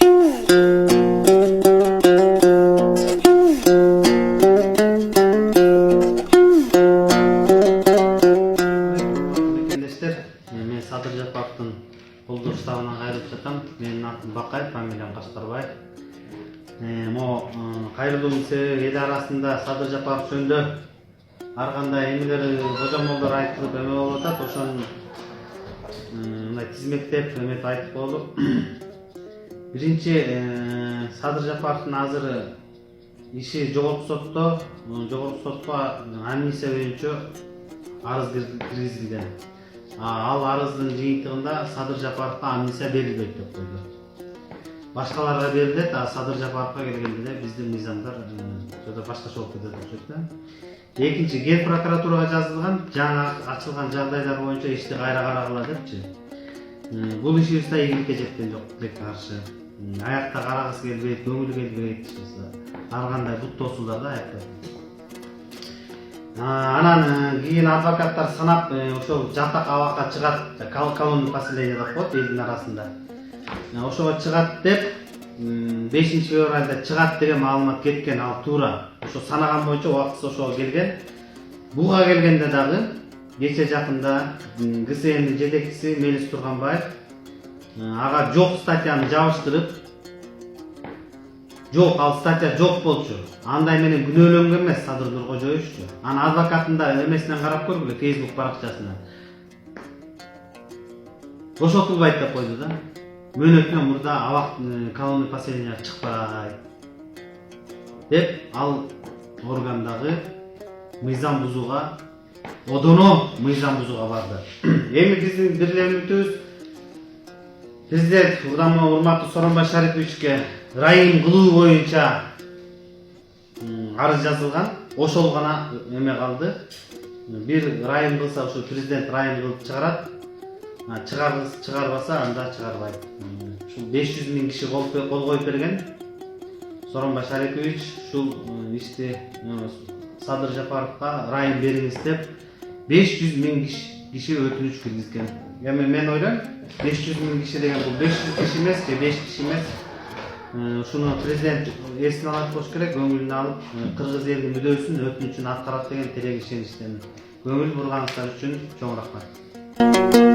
Мен Садыр Жапаровдун колдоо штабынан кайрылып жатам. Менин атым Бакаев, фамилиям Кашкарбаев. Кайрылуум себеби эл арасында Садыр Жапаров жөнүндө ар кандай эмелер божомолдор айтылып эме болуп атат. Ошону мындай тизмектеп эметип айтып коелу. Биринчи, Садыр Жапаровдун азыр иши жогорку сотко амнистия боюнча арыз киргизилген. Ал арыздын жыйынтыгында Садыр Жапаровго амнистия берилбейт деп койду. Башкаларга берилет, а Садыр Жапаровго келгенде биздин мыйзамдар жада башкача болуп кетет окшойт да. Экинчи, Эл прокуратурага жазылган жаңы ачылган жагдайлар боюнча ишти кайра карагыла депчи. Бул ишибизде ийгиликке жеткен жок, тилекке каршы. Аякта карагысы келбейт, көңүлү келбейт. Ар кандай бут тосулдар да аякта. Анан кийин адвокаттар санап ошол жатак абакка чыгат, колонный поселение деп коет элдин арасында. Ошого чыгат деп 5-февралда чыгат деген маалымат кеткен, ал туура. Ошо санаган боюнча убактысы ошого келген. Буга келгенде дагы кече жакында ГСМдин жетекчиси Мелис Турганбаев ага жок статьяны жабыштырып, жок, ал статья жок болчу. Андай менен күнөөлөнгөн эмес Садыр Нуркожоевиччу. Аны адвокаттында эмесинен карап көргүлө, Facebook баракчасынан. Бошотулбайт деп койду да. Мөөнөтүнөн мурда абак колонный поселенияга чыкпайт деп ал органдагы мыйзам бузууга, одоно мыйзам бузууга барды. Эми биздин бир эле үмүтүбүз президент урматтуу Сооронбай Шариповичке райым кылуу боюнча арыз жазылган, ошол гана эме калды. Бир райым кылса, ошо президент райым кылып чыгарат. Чыгарбаса, анда чыгарбайт. Ушул 500 000 киши кол коюп берген. Сооронбай Шарипович ушул ишти Садыр Жапаровго райым бериңиз деп 500 000 киши өтүнүч киргизген. Эми мен ойлойм, 500 000 киши деген бул 500 киши эмес, 5 киши эмес. Ушуну президент эсине алат болуш керек, көңүлүнө алып, кыргыз элинин мүдөөсүн, өтүнүчүн аткарат деген терек ишеничтен. Көңүл бурганыңыздар үчүн чоң рахмат.